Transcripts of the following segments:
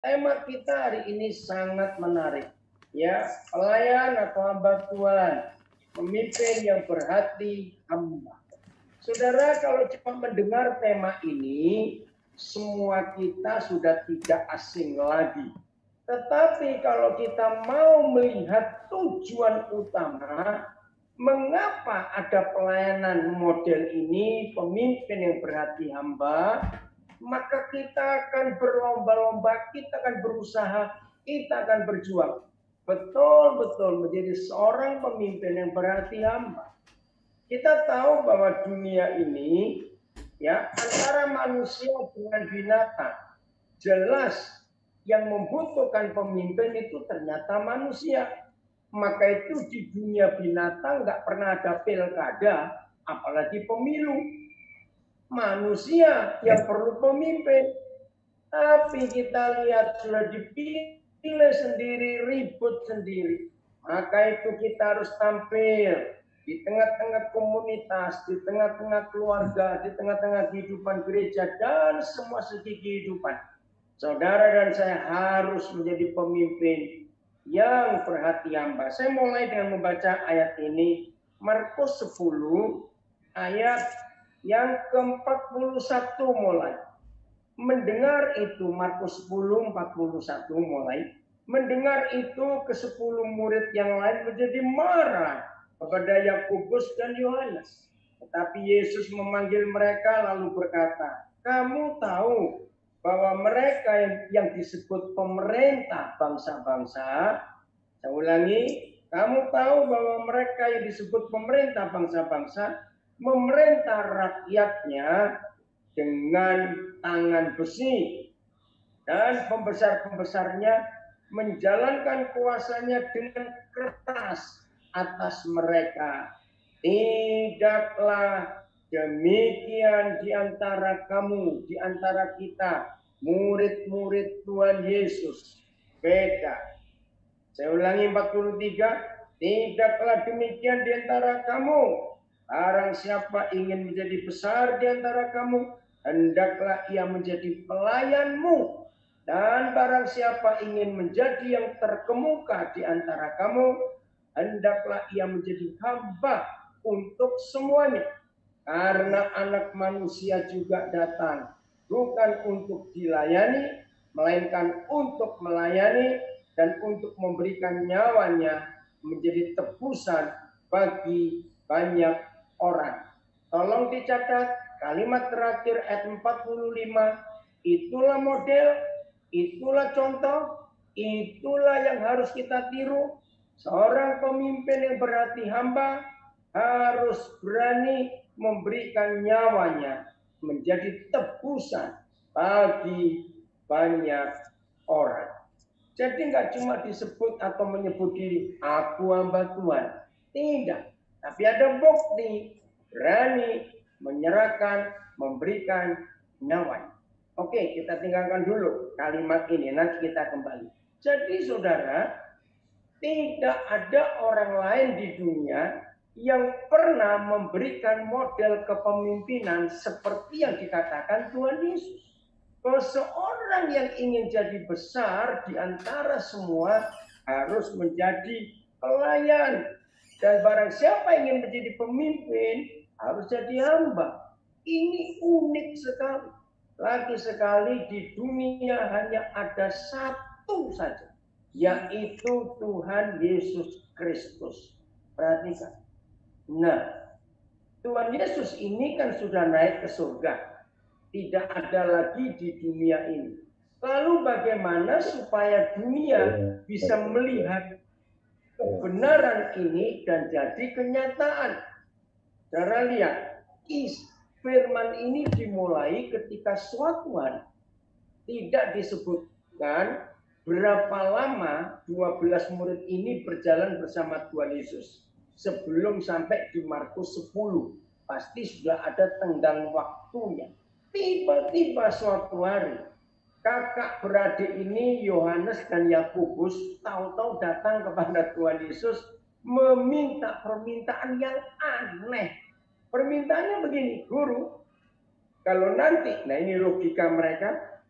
Tema kita hari ini sangat menarik. Ya, pelayan atau hamba Tuhan, pemimpin yang berhati hamba. Saudara, kalau cuma mendengar tema ini, semua kita sudah tidak asing lagi. Tetapi kalau kita mau melihat tujuan utama, mengapa ada pelayanan model ini, pemimpin yang berhati hamba, maka kita akan berlomba-lomba, kita akan berusaha, kita akan berjuang. Betul-betul menjadi seorang pemimpin yang berhati hamba. Kita tahu bahwa dunia ini ya antara manusia dengan binatang, jelas yang membutuhkan pemimpin itu ternyata manusia. Maka itu di dunia binatang nggak pernah ada pilkada, apalagi pemilu. Manusia yang perlu pemimpin. Tapi kita lihat sudah dipilih sendiri, ribut sendiri. Maka itu kita harus tampil di tengah-tengah komunitas, di tengah-tengah keluarga, di tengah-tengah kehidupan gereja, dan semua segi kehidupan. Saudara dan saya harus menjadi pemimpin yang berhati hamba. Saya mulai dengan membaca ayat ini, Markus 10, ayat yang ke-41 mulai. Mendengar itu, Markus 10:41 mulai, mendengar itu ke-10 murid yang lain menjadi marah kepada Yakobus dan Yohanes. Tetapi Yesus memanggil mereka lalu berkata, kamu tahu bahwa mereka yang disebut pemerintah bangsa-bangsa, saya ulangi, kamu tahu bahwa mereka yang disebut pemerintah bangsa-bangsa memerintah rakyatnya dengan tangan besi, dan pembesar-pembesarnya menjalankan kuasanya dengan keras atas mereka. Tidaklah demikian di antara kamu, di antara kita, murid-murid Tuhan Yesus. Beda. Saya ulangi 43, tidaklah demikian di antara kamu. Barang siapa ingin menjadi besar di antara kamu, hendaklah ia menjadi pelayanmu. Dan barang siapa ingin menjadi yang terkemuka di antara kamu, hendaklah ia menjadi hamba untuk semuanya. Karena anak manusia juga datang, bukan untuk dilayani, melainkan untuk melayani dan untuk memberikan nyawanya menjadi tebusan bagi banyak orang. Tolong dicatat kalimat terakhir ayat 45, itulah model, itulah contoh, itulah yang harus kita tiru. Seorang pemimpin yang berhati hamba harus berani memberikan nyawanya menjadi tebusan bagi banyak orang. Jadi nggak cuma disebut atau menyebut diri, aku hamba Tuhan. Tidak. Tapi ada bukti, berani, menyerahkan, memberikan nyawanya. Oke, kita tinggalkan dulu kalimat ini, nanti kita kembali. Jadi saudara, tidak ada orang lain di dunia yang pernah memberikan model kepemimpinan seperti yang dikatakan Tuhan Yesus. Bahwa seorang yang ingin jadi besar di antara semua harus menjadi pelayan. Dan barang siapa ingin menjadi pemimpin harus jadi hamba. Ini unik sekali. Lagi sekali di dunia hanya ada satu saja, yaitu Tuhan Yesus Kristus. Perhatikan. Nah, Tuhan Yesus ini kan sudah naik ke surga. Tidak ada lagi di dunia ini. Lalu bagaimana supaya dunia bisa melihat kebenaran ini dan jadi kenyataan? Saudara lihat, firman ini dimulai ketika suatu hari tidak disebutkan berapa lama 12 murid ini berjalan bersama Tuhan Yesus. Sebelum sampai di Markus 10, pasti sudah ada tenggang waktunya. Tiba-tiba suatu hari, kakak beradik ini Yohanes dan Yakobus tahu-tahu datang kepada Tuhan Yesus meminta permintaan yang aneh. Permintaannya begini, guru, kalau nanti, nah ini logika mereka,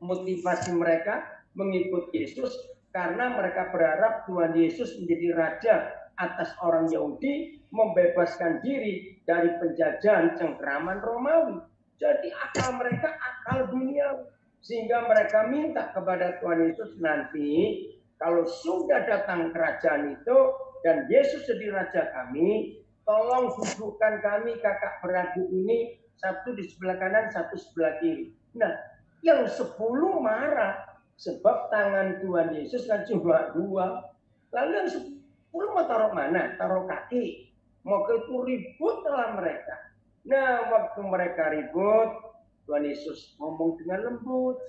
motivasi mereka, mengikut Yesus karena mereka berharap Tuhan Yesus menjadi raja atas orang Yahudi, membebaskan diri dari penjajahan cengkeraman Romawi. Jadi akal mereka akal dunia, sehingga mereka minta kepada Tuhan Yesus nanti kalau sudah datang kerajaan itu dan Yesus jadi raja kami, tolong dudukkan kami kakak beradik ini, satu di sebelah kanan, satu sebelah kiri. Nah, yang 10 marah sebab tangan Tuhan Yesus kan cuma 2. Lalu yang 10 mau taruh mana? Taruh kaki. Maka itu ributlah mereka. Nah, waktu mereka ribut, Tuhan Yesus ngomong dengan lembut.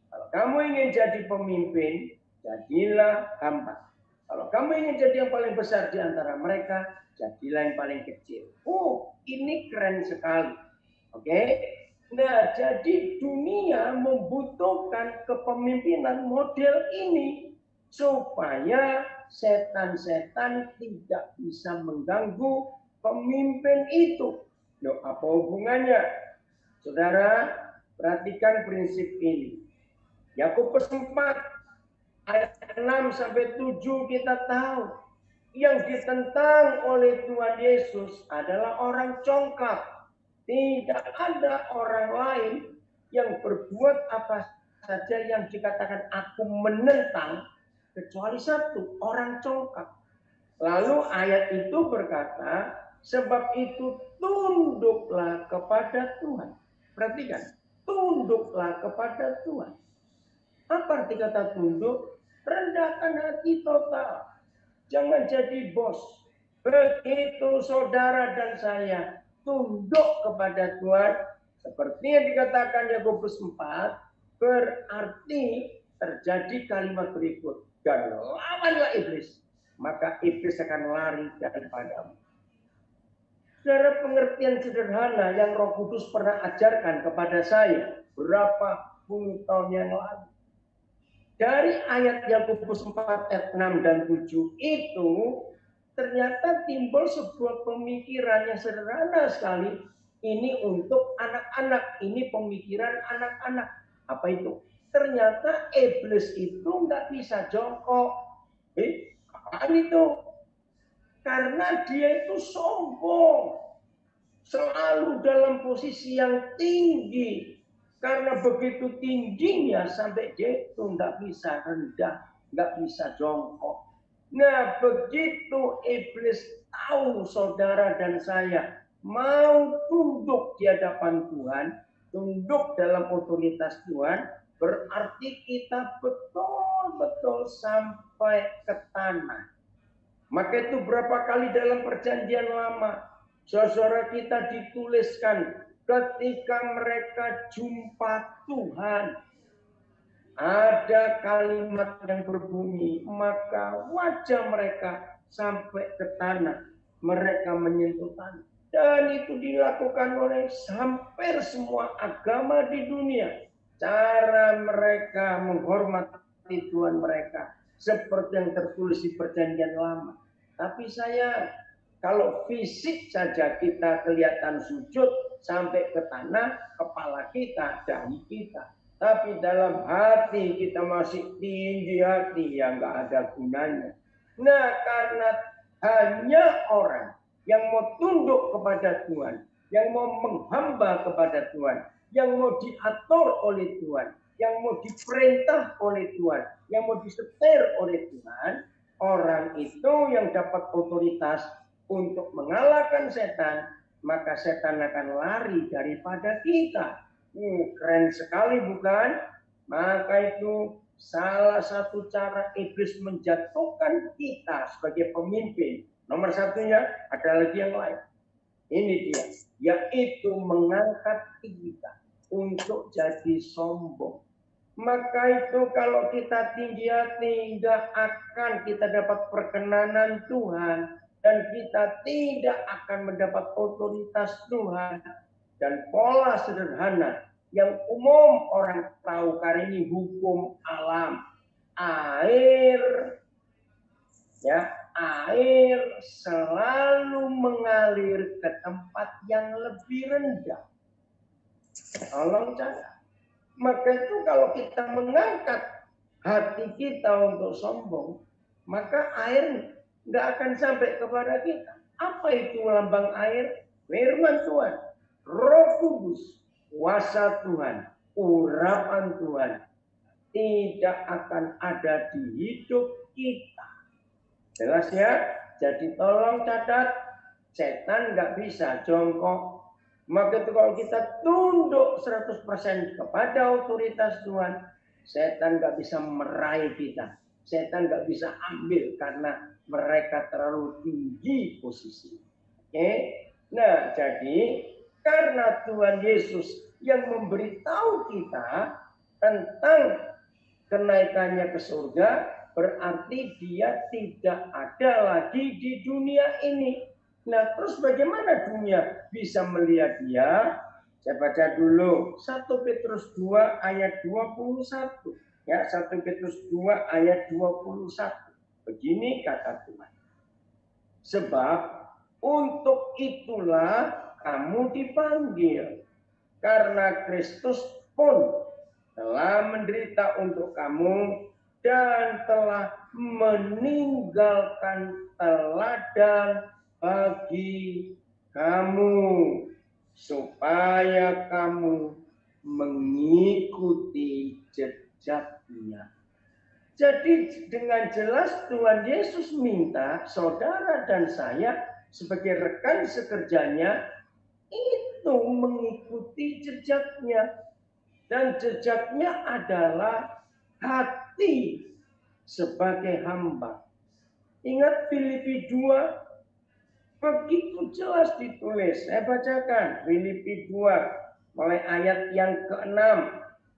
Kalau kamu ingin jadi pemimpin, jadilah hamba. Kalau kamu ingin jadi yang paling besar di antara mereka, jadilah yang paling kecil. Oh, ini keren sekali. Oke? Nah, jadi dunia membutuhkan kepemimpinan model ini supaya setan-setan tidak bisa mengganggu pemimpin itu. Loh, apa hubungannya? Saudara, perhatikan prinsip ini. Yakobus 4 ayat 6 sampai 7 kita tahu yang ditentang oleh Tuhan Yesus adalah orang congkak. Tidak ada orang lain yang berbuat apa saja yang dikatakan aku menentang kecuali satu, orang congkak. Lalu ayat itu berkata, sebab itu tunduklah kepada Tuhan. Perhatikan, tunduklah kepada Tuhan. Apa arti kata tunduk? Rendahkan hati total. Jangan jadi bos. Begitu saudara dan saya tunduk kepada Tuhan, seperti yang dikatakan Yakobus 4, berarti terjadi kalimat berikut, dan lawanlah iblis, maka iblis akan lari daripadamu. Saudara, pengertian sederhana yang Roh Kudus pernah ajarkan kepada saya berapa puluh tahun yang lalu. Dari ayat Yakobus 4 ayat 6 dan 7 itu ternyata timbul sebuah pemikiran yang sederhana sekali. Ini untuk anak-anak, ini pemikiran anak-anak. Apa itu? Ternyata iblis itu nggak bisa jongkok. Apaan itu? Karena dia itu sombong. Selalu dalam posisi yang tinggi. Karena begitu tingginya sampai dia itu nggak bisa rendah, nggak bisa jongkok. Nah, begitu iblis tahu saudara dan saya mau tunduk di hadapan Tuhan, tunduk dalam otoritas Tuhan, berarti kita betul-betul sampai ke tanah. Maka itu berapa kali dalam perjanjian lama, saudara kita dituliskan ketika mereka jumpa Tuhan, ada kalimat yang berbunyi, maka wajah mereka sampai ke tanah, mereka menyentuh tanah. Dan itu dilakukan oleh hampir semua agama di dunia. Cara mereka menghormati Tuhan mereka seperti yang tertulis di perjanjian lama. Tapi saya, kalau fisik saja kita kelihatan sujud sampai ke tanah, kepala kita, dahi kita. Tapi dalam hati kita masih tinggi hati, ya nggak ada gunanya. Nah, karena hanya orang yang mau tunduk kepada Tuhan, yang mau menghamba kepada Tuhan, yang mau diatur oleh Tuhan, yang mau diperintah oleh Tuhan, yang mau disetir oleh Tuhan, orang itu yang dapat otoritas untuk mengalahkan setan, maka setan akan lari daripada kita. Keren sekali bukan? Maka itu salah satu cara iblis menjatuhkan kita sebagai pemimpin. Nomor satunya ada lagi yang lain. Ini dia, yaitu mengangkat kita untuk jadi sombong. Maka itu kalau kita tinggi hati, tidak akan kita dapat perkenanan Tuhan. Dan kita tidak akan mendapat otoritas Tuhan. Dan pola sederhana yang umum orang tahu karena ini hukum alam. Air, ya, air selalu mengalir ke tempat yang lebih rendah. Tolong jangan. Maka itu kalau kita mengangkat hati kita untuk sombong, maka air nggak akan sampai kepada kita. Apa itu lambang air? Firman Tuhan, Roh Kudus, kuasa Tuhan, urapan Tuhan tidak akan ada di hidup kita. Jelas ya? Jadi tolong catat, setan nggak bisa jongkok. Maka itu kalau kita tunduk 100% kepada otoritas Tuhan, setan nggak bisa meraih kita. Setan nggak bisa ambil karena mereka terlalu tinggi posisi. Oke? Nah, jadi karena Tuhan Yesus yang memberitahu kita tentang kenaikannya ke surga, berarti dia tidak ada lagi di dunia ini. Nah, terus bagaimana dunia bisa melihat dia? Saya baca dulu 1 Petrus 2 ayat 21. Ya, 1 Petrus 2 ayat 21. Begini kata Tuhan. Sebab untuk itulah kamu dipanggil, karena Kristus pun telah menderita untuk kamu dan telah meninggalkan teladan bagi kamu, supaya kamu mengikuti jejaknya. Jadi dengan jelas Tuhan Yesus minta saudara dan saya sebagai rekan sekerjanya itu mengikuti jejaknya. Dan jejaknya adalah hati sebagai hamba. Ingat Filipi 2, begitu jelas ditulis. Saya bacakan Filipi 2, mulai ayat yang ke-6.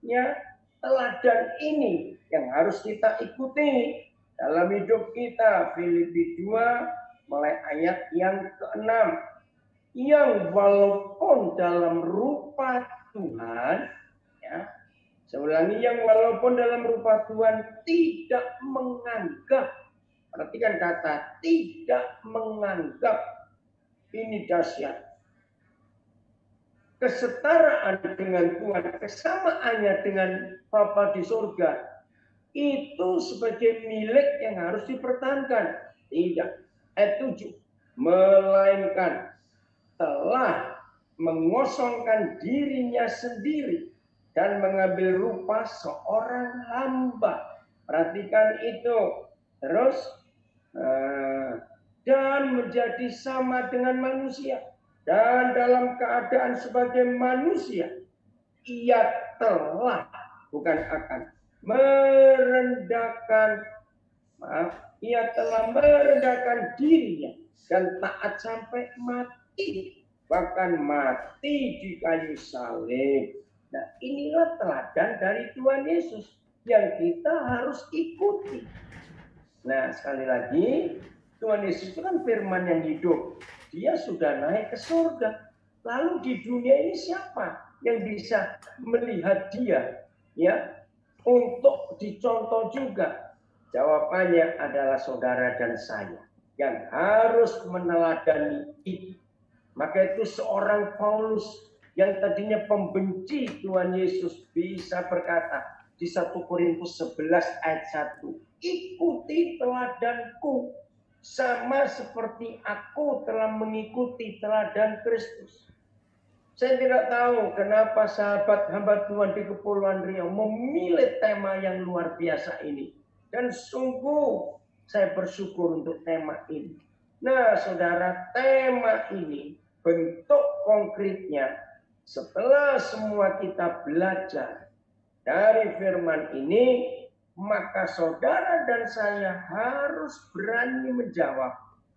Ya, teladan ini yang harus kita ikuti dalam hidup kita. Filipi 2, mulai ayat yang ke-6. Yang walaupun dalam rupa Tuhan, ya, saya ulangi, yang walaupun dalam rupa Tuhan tidak menganggap, perhatikan kata tidak menganggap, ini dahsyat. Kesetaraan dengan Tuhan, kesamaannya dengan Bapa di surga, itu sebagai milik yang harus dipertahankan. Tidak. Ayat 7. Melainkan telah mengosongkan dirinya sendiri dan mengambil rupa seorang hamba. Perhatikan itu. Terus dan menjadi sama dengan manusia. Dan dalam keadaan sebagai manusia, ia telah, bukan akan, ia telah merendahkan dirinya dan taat sampai mati, bahkan mati di kayu salib. Nah, inilah teladan dari Tuhan Yesus yang kita harus ikuti. Nah, sekali lagi, Tuhan Yesus itu kan firman yang hidup. Dia sudah naik ke surga. Lalu di dunia ini siapa yang bisa melihat dia? Ya, untuk dicontoh juga. Jawabannya adalah saudara dan saya yang harus meneladani itu. Maka itu seorang Paulus yang tadinya pembenci Tuhan Yesus bisa berkata di 1 Korintus 11 ayat 1. Ikuti teladanku sama seperti aku telah mengikuti teladan Kristus. Saya tidak tahu kenapa sahabat hamba Tuhan di Kepulauan Riau memilih tema yang luar biasa ini. Dan sungguh saya bersyukur untuk tema ini. Nah, saudara, tema ini bentuk konkretnya setelah semua kita belajar dari firman ini, maka saudara dan saya harus berani menjawab.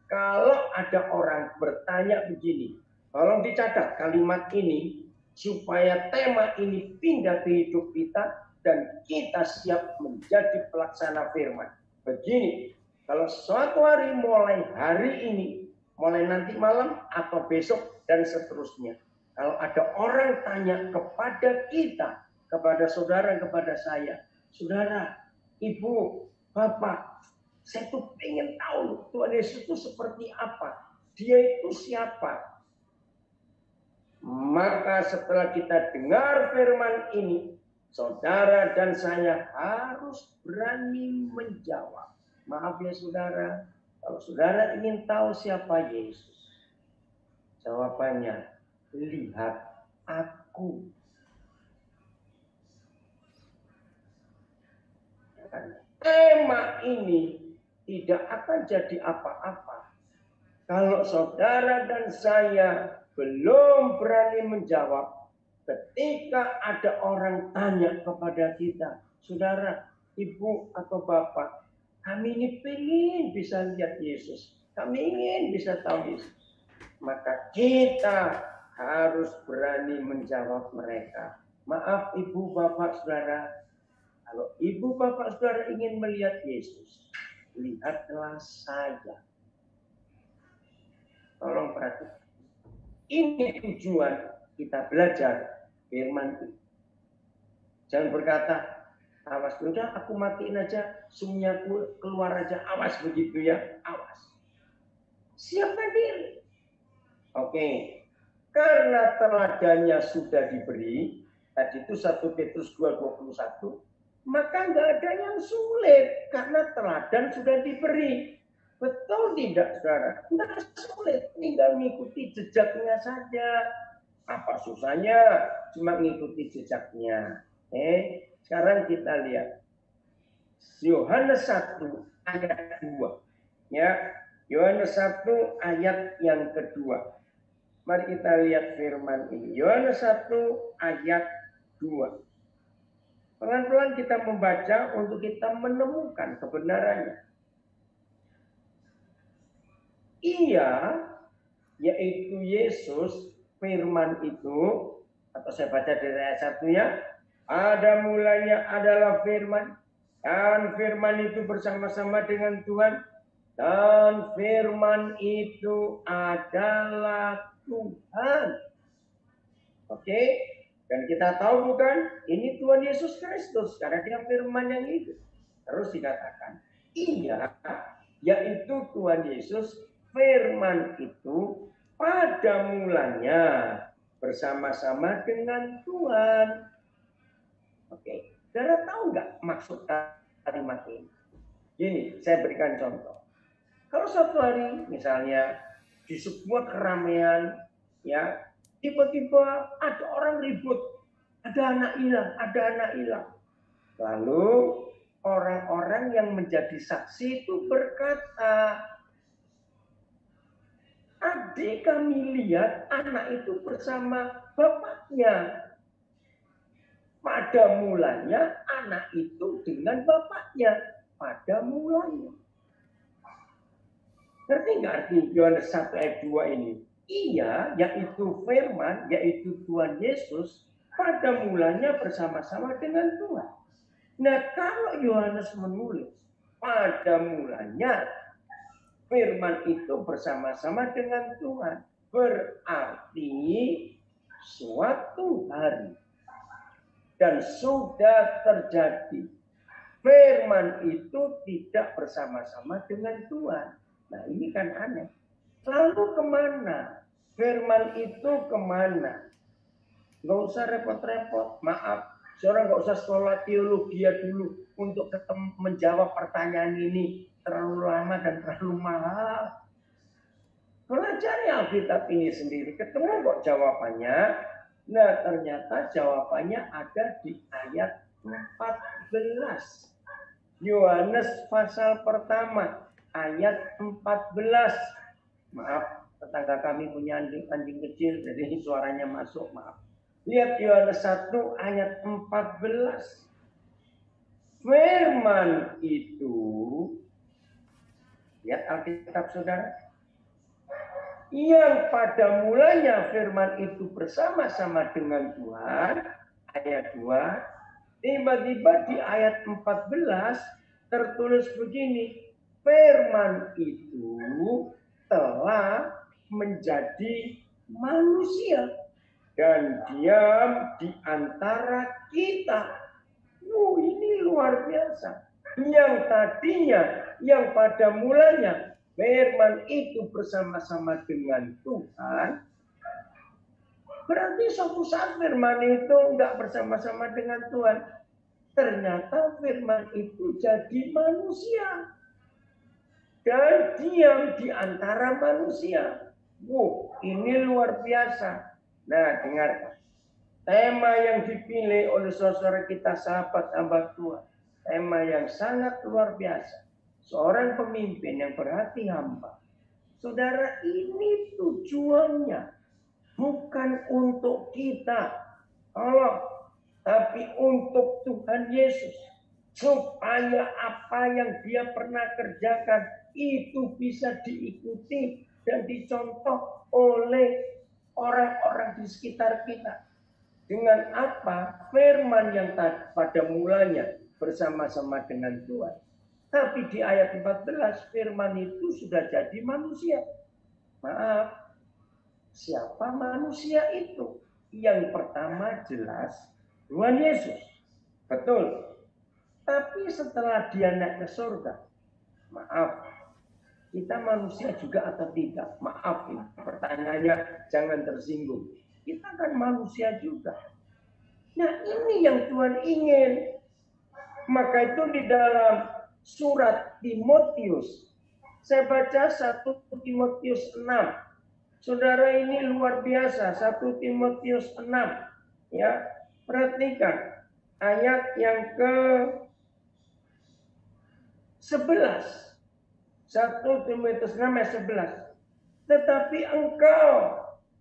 Kalau ada orang bertanya begini, tolong dicatat kalimat ini supaya tema ini pindah ke hidup kita dan kita siap menjadi pelaksana firman. Begini, kalau suatu hari mulai hari ini, mulai nanti malam atau besok dan seterusnya, kalau ada orang tanya kepada kita, kepada saudara, kepada saya, saudara, ibu, bapak, saya tuh pengen tahu Tuhan Yesus itu seperti apa, dia itu siapa. Maka setelah kita dengar firman ini, saudara dan saya harus berani menjawab. Maaf ya saudara, kalau saudara ingin tahu siapa Yesus, jawabannya, lihat aku. Tema ini tidak akan jadi apa-apa kalau saudara dan saya belum berani menjawab ketika ada orang tanya kepada kita, saudara, ibu atau bapak, kami ini ingin bisa lihat Yesus, kami ingin bisa tahu Yesus. Maka kita harus berani menjawab mereka. Maaf ibu bapak saudara, kalau ibu bapak saudara ingin melihat Yesus, lihatlah saya. Tolong perhatikan. Ini tujuan kita belajar firman itu. Jangan berkata, awas udah aku matiin aja, sumnya keluar aja, awas begitu ya, awas. Siapkan diri. Oke, karena teladannya sudah diberi, tadi itu 1 Petrus 2:21, maka nggak ada yang sulit karena teladan sudah diberi. Betul tidak, saudara? Nggak sulit, tinggal mengikuti jejaknya saja. Apa susahnya? Cuma mengikuti jejaknya. Sekarang kita lihat Yohanes 1 ayat 2. Ya, Yohanes 1 ayat yang kedua. Mari kita lihat firman ini. Yohanes 1 ayat 2. Pelan-pelan kita membaca untuk kita menemukan kebenarannya. Ia, yaitu Yesus, firman itu, atau saya baca dari ayat 1 ya, pada mulanya adalah firman, dan firman itu bersama-sama dengan Tuhan, dan firman itu adalah Tuhan. Oke, dan kita tahu bukan, ini Tuhan Yesus Kristus, karena dia firman yang hidup. Terus dikatakan, ia, yaitu Tuhan Yesus, firman itu pada mulanya bersama-sama dengan Tuhan. Oke, saudara tahu nggak maksud kalimat ini? Gini, saya berikan contoh. Kalau suatu hari misalnya di sebuah keramaian, ya tiba-tiba ada orang ribut, ada anak hilang. Lalu orang-orang yang menjadi saksi itu berkata, adik kami lihat anak itu bersama bapaknya. Pada mulanya anak itu dengan bapaknya. Pada mulanya. Ngerti nggak arti Yohanes 1 ayat 2 ini? Ia, yaitu firman, yaitu Tuhan Yesus, pada mulanya bersama-sama dengan Tuhan. Nah, kalau Yohanes menulis, pada mulanya firman itu bersama-sama dengan Tuhan. Berarti suatu hari dan sudah terjadi. Firman itu tidak bersama-sama dengan Tuhan. Nah ini kan aneh. Lalu kemana? Firman itu kemana? Nggak usah repot-repot. Maaf, seorang nggak usah sekolah teologi dulu untuk menjawab pertanyaan ini. Terlalu lama dan terlalu mahal. Pelajari Alkitab ini sendiri. Ketemu kok jawabannya. Nah ternyata jawabannya ada di ayat 14. Yohanes pasal pertama ayat 14. Maaf, tetangga kami punya anjing kecil jadi suaranya masuk, maaf. Lihat Yohanes 1 ayat 14. Firman itu, lihat Alkitab saudara, yang pada mulanya firman itu bersama-sama dengan Tuhan, ayat 2, tiba-tiba di ayat 14 tertulis begini, firman itu telah menjadi manusia dan diam di antara kita. Ini luar biasa. Yang tadinya, yang pada mulanya firman itu bersama-sama dengan Tuhan, Berarti suatu saat firman itu nggak bersama-sama dengan Tuhan. Ternyata firman itu jadi manusia. Dan diam di antara manusia. Wow, ini luar biasa. Nah, dengar. Tema yang dipilih oleh saudara kita, sahabat hamba Tuhan. Tema yang sangat luar biasa. Seorang pemimpin yang berhati hamba. Saudara, ini tujuannya bukan untuk kita, Allah, tapi untuk Tuhan Yesus. Supaya apa yang dia pernah kerjakan itu bisa diikuti dan dicontoh oleh orang-orang di sekitar kita. Dengan apa? Firman yang pada mulanya bersama-sama dengan Tuhan. Tapi di ayat 14 firman itu sudah jadi manusia. Maaf, siapa manusia itu? Yang pertama jelas Tuhan Yesus. Betul. Tapi setelah dia naik ke surga, maaf, kita manusia juga atau tidak? Maaf, pertanyaannya jangan tersinggung. Kita kan manusia juga. Nah, ini yang Tuhan ingin. Maka itu di dalam surat Timotius, saya baca 1 Timotius 6. Saudara, ini luar biasa. 1 Timotius 6. Ya, perhatikan ayat yang ke 11. 1 Timotius 6 ayat 11. Tetapi engkau,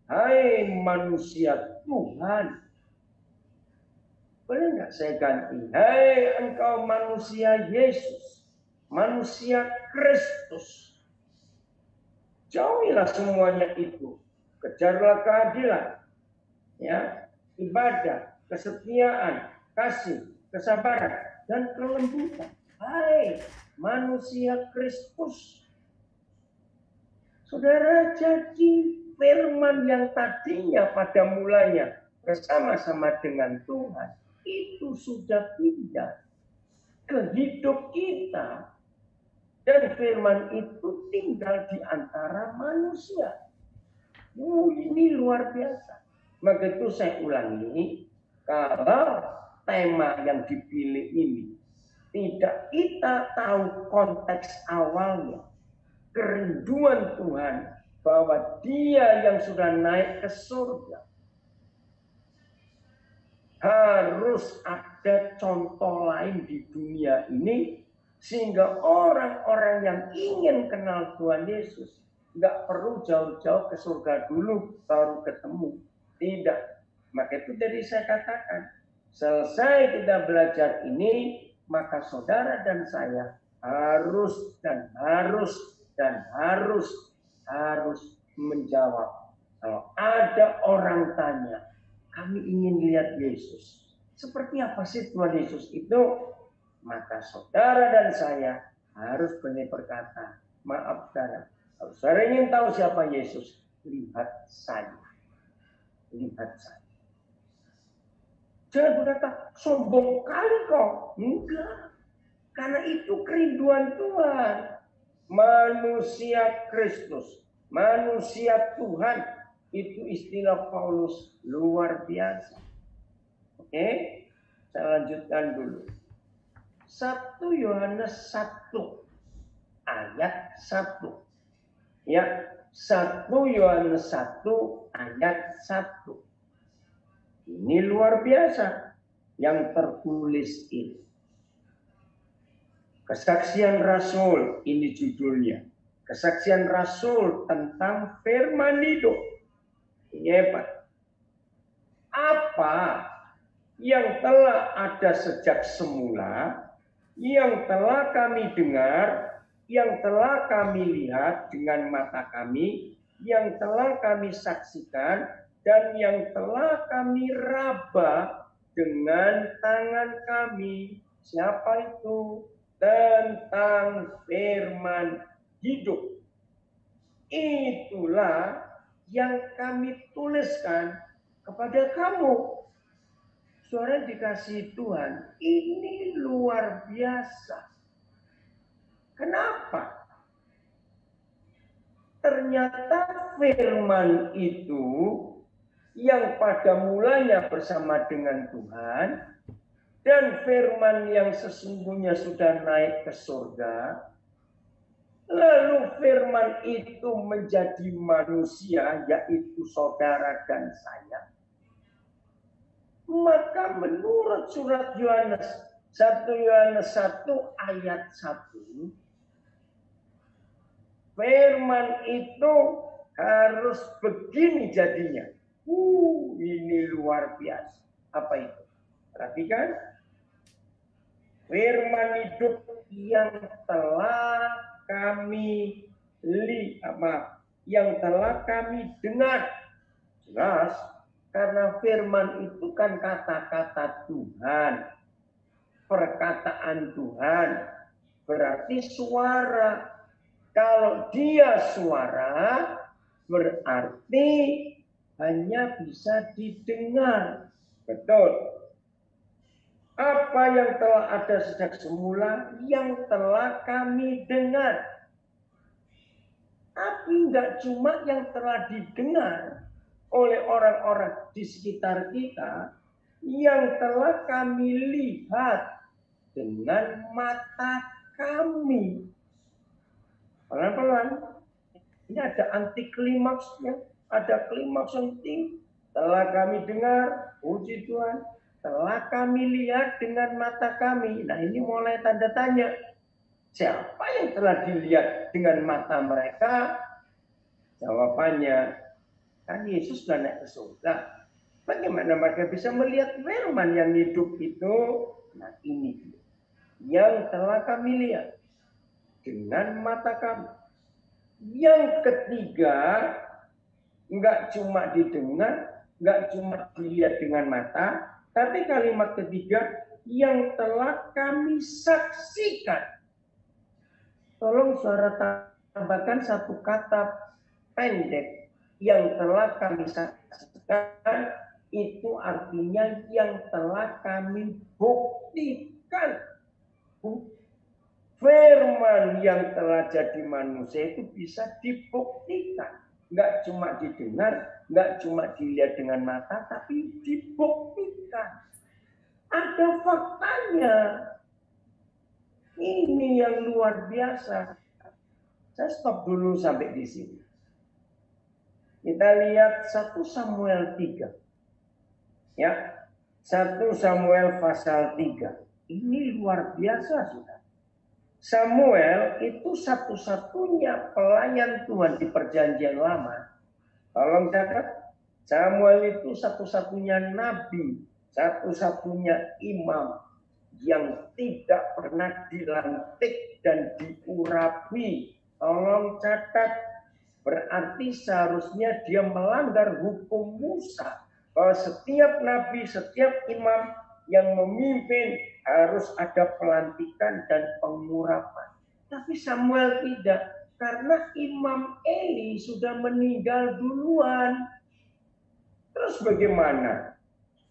hai manusia Tuhan. Boleh nggak saya ganti? Hai engkau manusia Yesus. Manusia Kristus. Jauhilah semuanya itu. Kejarlah keadilan. Ya, ibadah, kesetiaan, kasih, kesabaran, dan kelembutan. Hai manusia Kristus. Saudara, jadi firman yang tadinya pada mulanya bersama-sama dengan Tuhan itu sudah pindah ke hidup kita. Dan firman itu tinggal di antara manusia. Ini luar biasa. Maka itu saya ulangi, kalau tema yang dipilih ini tidak kita tahu konteks awalnya, kerinduan Tuhan bahwa Dia yang sudah naik ke surga, harus ada contoh lain di dunia ini sehingga orang-orang yang ingin kenal Tuhan Yesus nggak perlu jauh-jauh ke surga dulu baru ketemu. Tidak. Maka itu tadi saya katakan, selesai kita belajar ini, maka saudara dan saya harus menjawab. Kalau ada orang tanya, kami ingin lihat Yesus. Seperti apa sih Tuhan Yesus itu? Maka saudara dan saya harus benar berkata, maaf saudara, kalau saudara ingin tahu siapa Yesus, lihat saya. Lihat saya. Jangan berkata, sombong kali kau. Enggak. Karena itu kerinduan Tuhan. Manusia Kristus. Manusia Tuhan. Itu istilah Paulus luar biasa. Oke. Saya lanjutkan dulu. 1 Yohanes 1 ayat 1. Ya, 1 Yohanes 1 ayat 1. Ini luar biasa yang tertulis ini. Kesaksian Rasul, ini judulnya. Kesaksian Rasul tentang firman hidup. Ini hebat. Apa yang telah ada sejak semula, yang telah kami dengar, yang telah kami lihat dengan mata kami, yang telah kami saksikan, dan yang telah kami raba dengan tangan kami. Siapa itu? Tentang firman hidup. Itulah yang kami tuliskan kepada kamu. Saudara dikasih Tuhan, ini luar biasa. Kenapa? Ternyata firman itu yang pada mulanya bersama dengan Tuhan, dan firman yang sesungguhnya sudah naik ke surga, lalu firman itu menjadi manusia, yaitu saudara dan saya. Maka menurut surat Yohanes 1 Yohanes 1 ayat 1, firman itu harus begini jadinya. Ini luar biasa. Apa itu? Perhatikan. Firman hidup yang telah kami dengar. Jelas, karena firman itu kan kata-kata Tuhan, perkataan Tuhan, berarti suara. Kalau dia suara, berarti hanya bisa didengar. Betul. Apa yang telah ada sejak semula, yang telah kami dengar. Tapi enggak cuma yang telah didengar oleh orang-orang di sekitar kita, yang telah kami lihat dengan mata kami. Pelan-pelan. Ini ada anti klimaksnya, ada klimaks yang tinggi. Telah kami dengar, puji Tuhan, telah kami lihat dengan mata kami. Nah, ini mulai tanda tanya. Siapa yang telah dilihat dengan mata mereka? Jawabannya, kan Yesus sudah naik ke surga. Bagaimana mereka bisa melihat firman yang hidup itu? Nah, ini dia. Yang telah kami lihat dengan mata kami. Yang ketiga, enggak cuma didengar, enggak cuma dilihat dengan mata, tapi kalimat ketiga, yang telah kami saksikan. Tolong saudara tambahkan satu kata pendek, yang telah kami saksikan, itu artinya yang telah kami buktikan. Firman yang telah jadi manusia itu bisa dibuktikan. Enggak cuma didengar, enggak cuma dilihat dengan mata, tapi dibuktikan. Ada faktanya. Ini yang luar biasa. Saya stop dulu sampai di sini. Kita lihat 1 Samuel 3. Ya, 1 Samuel pasal 3. Ini luar biasa, sudah. Samuel itu satu-satunya pelayan Tuhan di perjanjian lama. Tolong catat, Samuel itu satu-satunya nabi, satu-satunya imam yang tidak pernah dilantik dan diurapi. Tolong catat, berarti seharusnya dia melanggar hukum Musa. Bahwa setiap nabi, setiap imam yang memimpin harus ada pelantikan dan pengurapan. Tapi Samuel tidak, karena Imam Eli sudah meninggal duluan. Terus bagaimana?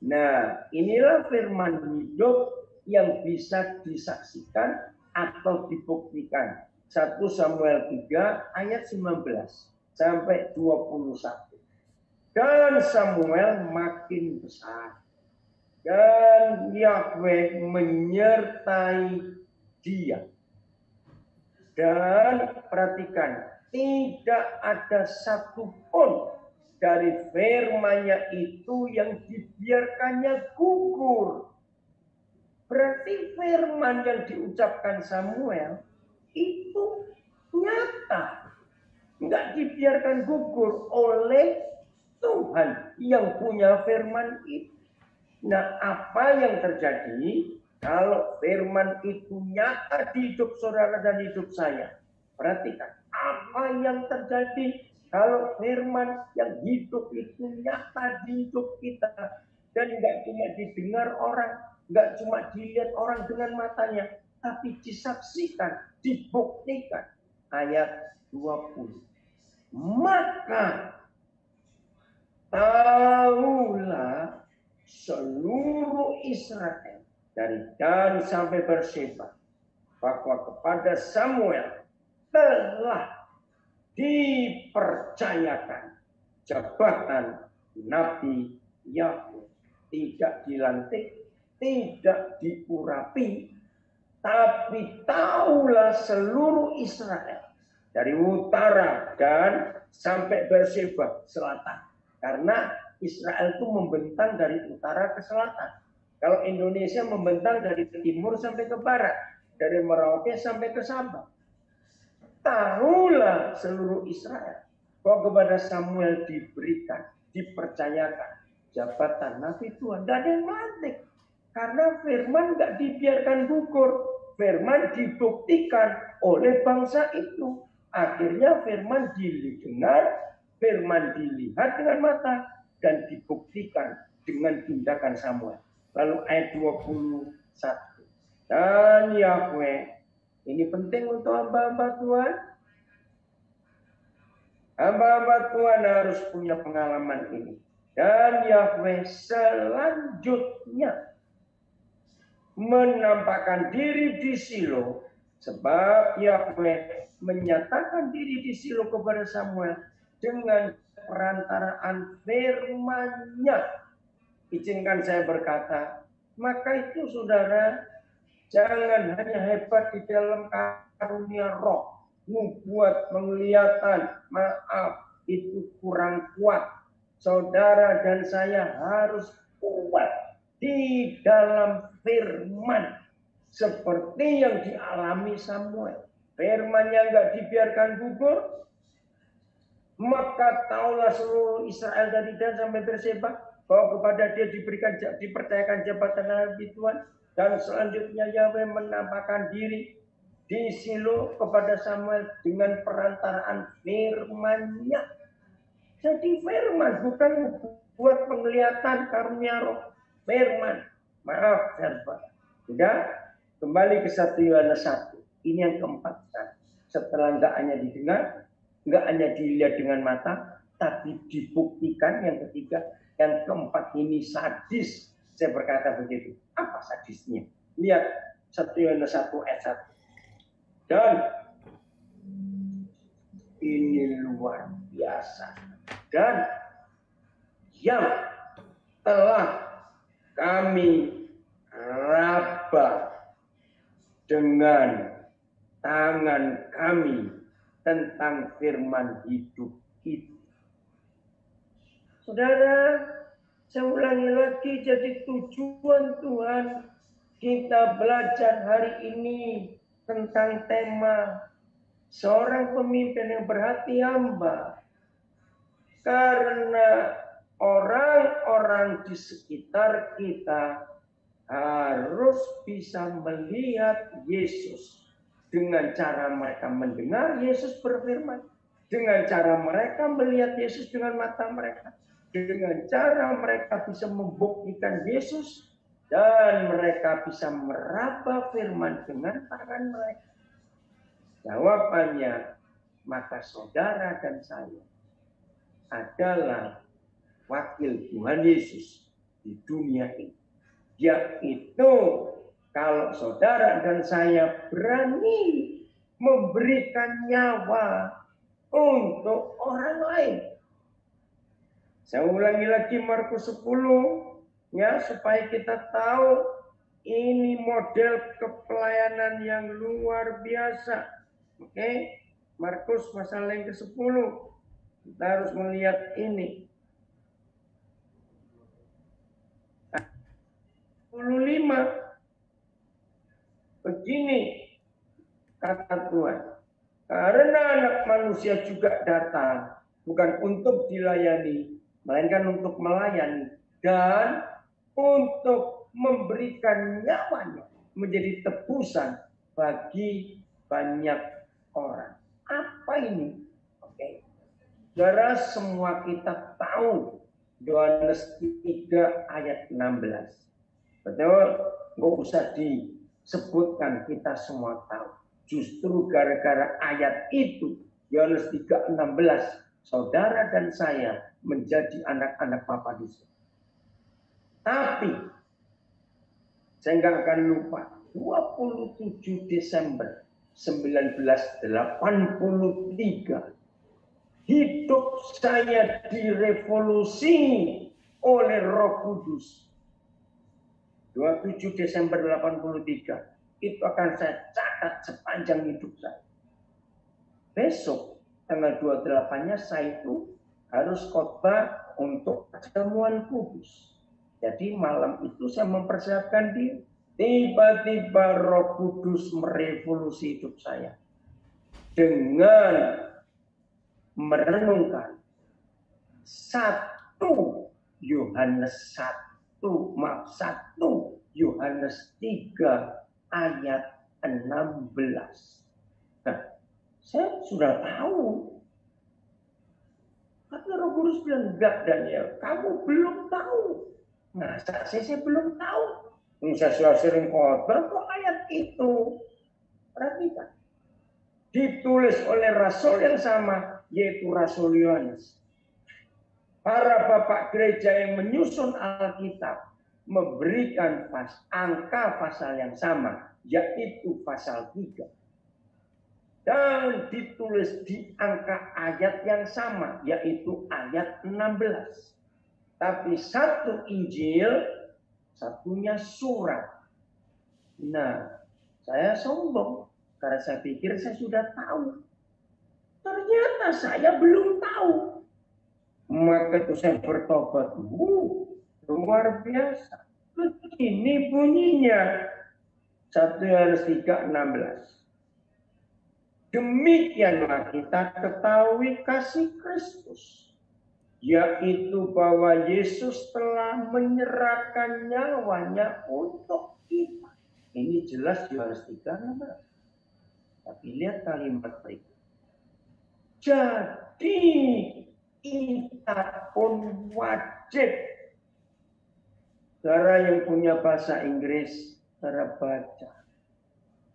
Nah, inilah firman hidup yang bisa disaksikan atau dibuktikan. 1 Samuel 3 ayat 19 sampai 21. Dan Samuel makin besar. Dan Yahweh menyertai dia. Dan perhatikan, tidak ada satupun dari firman-Nya itu yang dibiarkannya gugur. Berarti firman yang diucapkan Samuel itu nyata. Enggak dibiarkan gugur oleh Tuhan yang punya firman itu. Nah, apa yang terjadi kalau firman itu nyata di hidup saudara dan hidup saya? Perhatikan, apa yang terjadi kalau firman yang hidup itu nyata di hidup kita. Dan tidak cuma didengar orang, nggak cuma dilihat orang dengan matanya, tapi disaksikan, dibuktikan. Ayat 20. Maka tahulah seluruh Israel dari Dan sampai Berseba bahwa kepada Samuel telah dipercayakan jabatan Nabi Yakub tidak dilantik, tidak diurapi, tapi tahulah seluruh Israel dari utara dan sampai Berseba selatan. Karena Israel itu membentang dari utara ke selatan. Kalau Indonesia membentang dari timur sampai ke barat, dari Merauke sampai ke Sabah. Tahulah seluruh Israel bahwa kepada Samuel diberikan, dipercayakan jabatan Nabi Tuhan. Tidak ada yang melantik. Karena firman nggak dibiarkan gugur. Firman dibuktikan oleh bangsa itu. Akhirnya firman didengar, firman dilihat dengan mata, dan dibuktikan dengan tindakan Samuel. Lalu ayat 21. Dan Yahweh, ini penting untuk hamba-hamba Tuhan. Hamba-hamba Tuhan harus punya pengalaman ini. Dan Yahweh selanjutnya menampakkan diri di Silo, sebab Yahweh menyatakan diri di Silo kepada Samuel dengan perantaraan firman-Nya. Izinkan saya berkata, maka itu saudara, jangan hanya hebat di dalam karunia roh, membuat penglihatan, maaf, itu kurang kuat. Saudara dan saya harus kuat di dalam firman. Seperti yang dialami Samuel. Firman-Nya nggak dibiarkan gugur. Maka taulah seluruh Israel dari Dan sampai Berseba bahwa kepada dia dipercayakan jabatan Nabi Tuhan. Dan selanjutnya Yahweh menampakkan diri di Silo kepada Samuel dengan perantaraan firman-Nya. Jadi firman bukan buat penglihatan karunia roh. Firman. Maaf, sahabat. Sudah kembali ke 1 Yohanes 1. Ini yang keempat. Setelah nggak hanya didengar, nggak hanya dilihat dengan mata, tapi dibuktikan. Yang ketiga, yang keempat ini sadis. Saya berkata begitu. Apa sadisnya? Lihat 1 Yohanes 1 ayat 1. Dan ini luar biasa. Dan yang telah kami raba dengan tangan kami tentang firman hidup itu. Saudara, saya ulangi lagi, jadi tujuan Tuhan kita belajar hari ini tentang tema seorang pemimpin yang berhati hamba. Karena orang-orang di sekitar kita harus bisa melihat Yesus dengan cara mereka mendengar Yesus berfirman, dengan cara mereka melihat Yesus dengan mata mereka, dengan cara mereka bisa membuktikan Yesus, dan mereka bisa meraba firman dengan tangan mereka. Jawabannya, maka saudara dan saya adalah wakil Tuhan Yesus di dunia ini. Yaitu kalau saudara dan saya berani memberikan nyawa untuk orang lain. Saya ulangi lagi Markus 10 ya, supaya kita tahu ini model kepelayanan yang luar biasa. Oke, Markus pasal yang ke-10. Kita harus melihat ini. 25. Begini kata Tuhan. Karena anak manusia juga datang bukan untuk dilayani, melainkan untuk melayani dan untuk memberikan nyawanya menjadi tebusan bagi banyak orang. Apa ini? Oke. Saudara, semua kita tahu Yohanes 3 ayat 16. Betul? Nggak usah disebutkan, kita semua tahu. Justru gara-gara ayat itu, Yohanes 3:16, saudara dan saya menjadi anak-anak Bapa di sini. Tapi, saya nggak akan lupa, 27 Desember 1983, hidup saya direvolusi oleh Roh Kudus. 27 Desember 83 itu akan saya catat sepanjang hidup saya. Besok tanggal 28-nya saya itu harus khotbah untuk pertemuan kudus. Jadi malam itu saya mempersiapkan diri. Tiba-tiba Roh Kudus merevolusi hidup saya dengan merenungkan 1 Yohanes 1 Yohanes 3 ayat 16. Nah, saya sudah tahu. Tapi Roh Kudus bilang, enggak Daniel, kamu belum tahu. Masa saya belum tahu? Saya sudah sering khotbah kok ayat itu. Perhatikan. Ditulis oleh rasul yang sama, yaitu Rasul Yohanes. Para bapak gereja yang menyusun Alkitab memberikan angka pasal yang sama, yaitu pasal 3. Dan ditulis di angka ayat yang sama, yaitu ayat 16. Tapi satu Injil, satunya surat. Nah, saya sombong karena saya pikir saya sudah tahu. Ternyata saya belum tahu. Maka itu saya bertobat. Luar biasa. Begini bunyinya. 1 Yohanes 3:16. Demikianlah kita ketahui kasih Kristus, yaitu bahwa Yesus telah menyerahkan nyawanya untuk kita. Ini jelas Yohanes 3:16. Tapi lihat kalimat berikut. Jadi kita pun wajib. Saudara yang punya bahasa Inggris, saudara baca.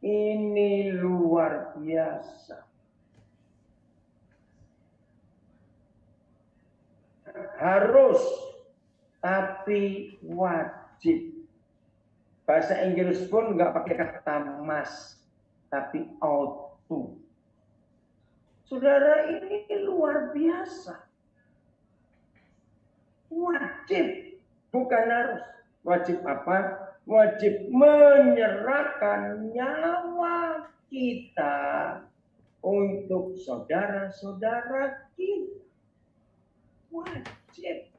Ini luar biasa. Harus, tapi wajib. Bahasa Inggris pun nggak pakai kata must, tapi ought to. Saudara, ini luar biasa. Wajib, bukan harus. Wajib apa? Wajib menyerahkan nyawa kita untuk saudara-saudara kita. Wajib.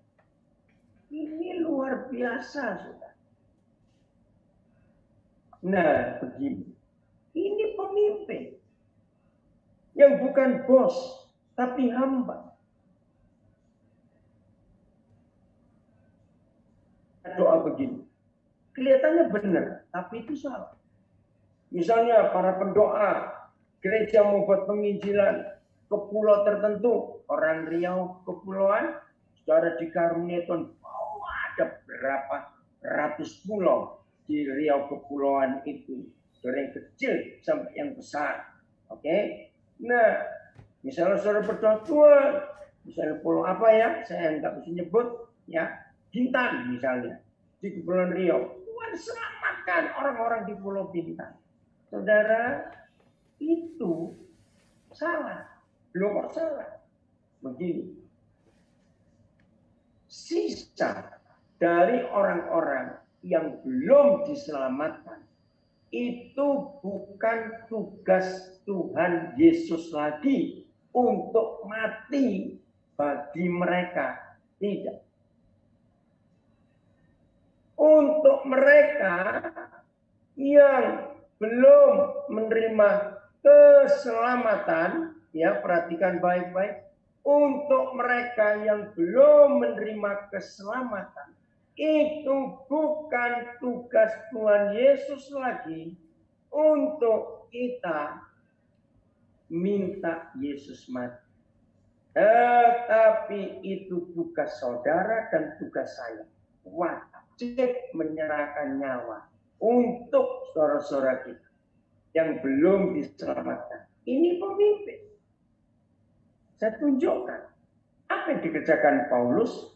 Ini luar biasa, saudara. Nah, begini. Ini pemimpin yang bukan bos, tapi hamba. Doa begini. Kelihatannya benar, tapi itu salah. Misalnya para pendoa, gereja membuat penginjilan ke pulau tertentu. Orang Riau kepulauan, saudara dikaruniai Tuhan. Oh, ada berapa ratus pulau di Riau kepulauan itu. Dari yang kecil sampai yang besar. Oke? Nah, misalnya saudara berdoa, Tuhan, misalnya pulau apa ya, saya nggak bisa nyebut, ya, Bintan misalnya, di Kepulauan Riau. Tuhan selamatkan orang-orang di Pulau Bintan. Saudara, itu salah. Belum salah. Begini. Sisa dari orang-orang yang belum diselamatkan, itu bukan tugas Tuhan Yesus lagi untuk mati bagi mereka. Tidak. Untuk mereka yang belum menerima keselamatan, ya perhatikan baik-baik. Untuk mereka yang belum menerima keselamatan, itu bukan tugas Tuhan Yesus lagi untuk kita minta Yesus mati. Tetapi itu tugas saudara dan tugas saya. Wajib menyerahkan nyawa untuk saudara-saudara kita yang belum diselamatkan. Ini pemimpin. Saya tunjukkan apa yang dikerjakan Paulus.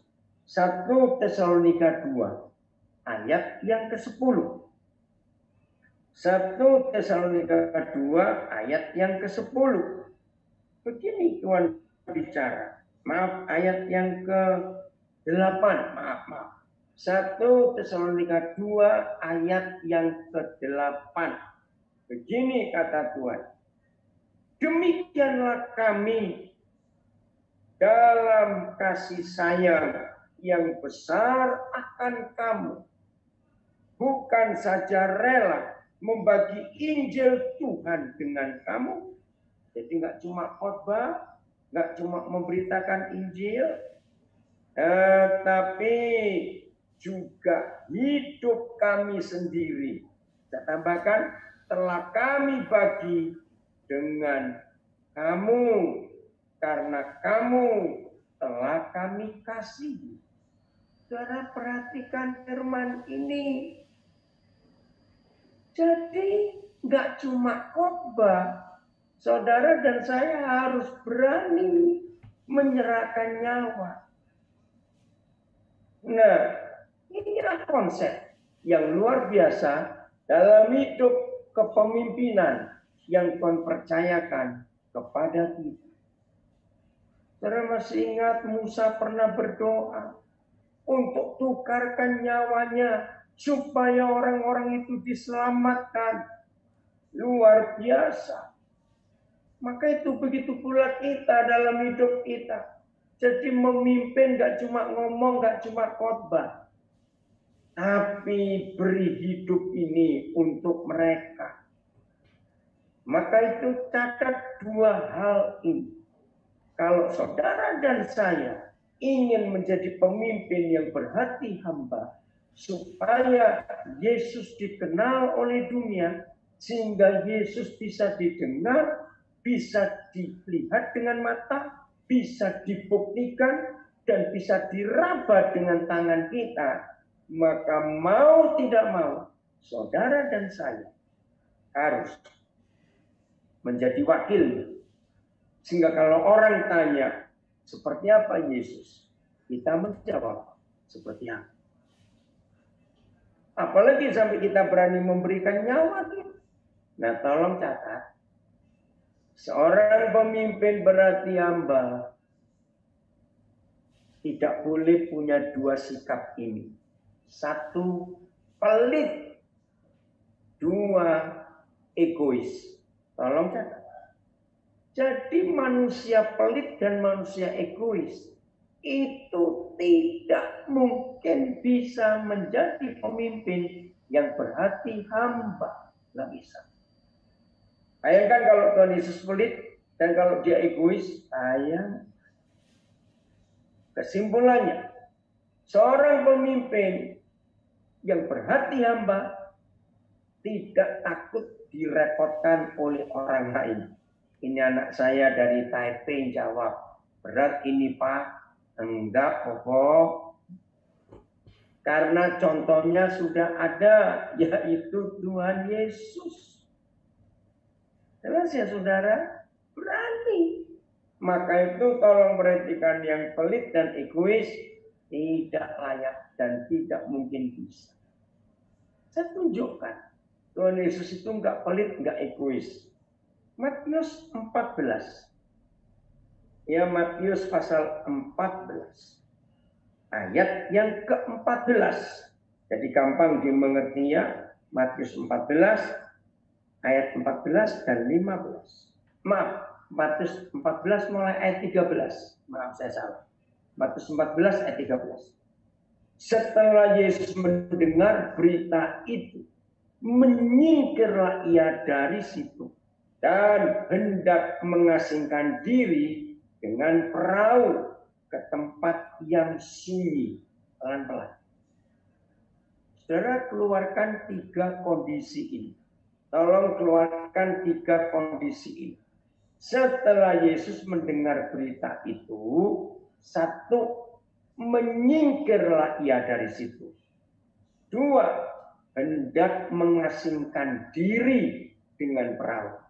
1 Tesalonika 2 ayat yang ke-10. 1 Tesalonika 2 ayat yang ke-10. Begini Tuhan berbicara. Maaf, ayat yang ke-8. Maaf. 1 Tesalonika 2 ayat yang ke-8. Begini kata Tuhan. Demikianlah kami dalam kasih sayang yang besar akan kamu. Bukan saja rela membagi Injil Tuhan dengan kamu. Jadi nggak cuma khotbah, nggak cuma memberitakan Injil, tapi juga hidup kami sendiri. Saya tambahkan, telah kami bagi dengan kamu, karena kamu telah kami kasihi. Saudara perhatikan firman ini. Jadi nggak cuma khotbah, saudara dan saya harus berani menyerahkan nyawa. Nah, inilah konsep yang luar biasa dalam hidup kepemimpinan yang Tuhan percayakan kepada kita. Saudara masih ingat Musa pernah berdoa untuk tukarkan nyawanya supaya orang-orang itu diselamatkan. Luar biasa. Maka itu begitu pula kita dalam hidup kita. Jadi memimpin gak cuma ngomong, gak cuma khotbah. Tapi beri hidup ini untuk mereka. Maka itu catat 2 hal ini. Kalau saudara dan saya ingin menjadi pemimpin yang berhati hamba, supaya Yesus dikenal oleh dunia, sehingga Yesus bisa didengar, bisa dilihat dengan mata, bisa dibuktikan, dan bisa diraba dengan tangan kita, maka mau tidak mau, saudara dan saya harus menjadi wakil. Sehingga kalau orang tanya, seperti apa Yesus? Kita menjawab, seperti apa? Apalagi sampai kita berani memberikan nyawa. Nah, tolong catat. Seorang pemimpin berhati hamba tidak boleh punya 2 sikap ini. 1, pelit. 2, egois. Tolong catat. Jadi manusia pelit dan manusia egois itu tidak mungkin bisa menjadi pemimpin yang berhati hamba. Nggak bisa. Bayangkan kalau Tuhan Yesus pelit dan kalau dia egois, kesimpulannya, seorang pemimpin yang berhati hamba tidak takut direpotkan oleh orang lain. Ini anak saya dari Taipei jawab, berat ini Pak. Enggak, Koko. Karena contohnya sudah ada, yaitu Tuhan Yesus. Jelas ya saudara? Berani. Maka itu tolong perhatikan yang pelit dan egois tidak layak dan tidak mungkin bisa. Saya tunjukkan. Tuhan Yesus itu enggak pelit, enggak egois. Matius 14. Ya, Matius pasal 14. Ayat yang ke-14. Jadi gampang dimengerti ya. Matius 14 ayat 14 dan 15. Maaf, Matius 14 mulai ayat 13. Maaf saya salah. Matius 14 ayat 13. Setelah Yesus mendengar berita itu, menyingkirlah ia dari situ dan hendak mengasingkan diri dengan perahu ke tempat yang sunyi. Pelan-pelan. Saudara keluarkan 3 kondisi ini. Tolong keluarkan 3 kondisi ini. Setelah Yesus mendengar berita itu, 1, menyingkirlah ia dari situ. 2, hendak mengasingkan diri dengan perahu.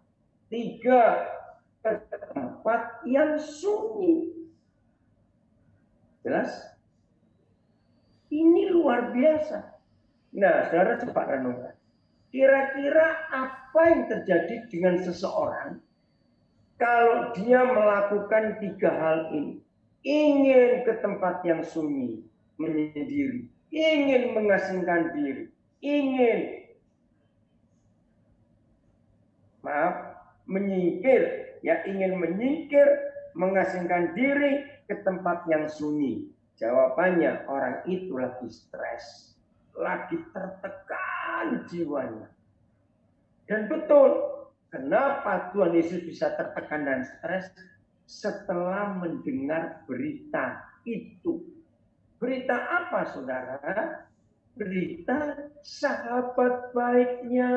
3, ke tempat yang sunyi. Jelas? Ini luar biasa. Nah, saudara cepat renungkan. Kira-kira apa yang terjadi dengan seseorang Kalau dia melakukan 3 hal ini, ingin ke tempat yang sunyi, menyendiri, ingin mengasingkan diri, ingin menyingkir, ya ingin menyingkir, mengasingkan diri ke tempat yang sunyi. Jawabannya orang itu lagi stres, lagi tertekan jiwanya. Dan betul, kenapa Tuhan Yesus bisa tertekan dan stres? Setelah mendengar berita itu. Berita apa, saudara? Berita sahabat baiknya,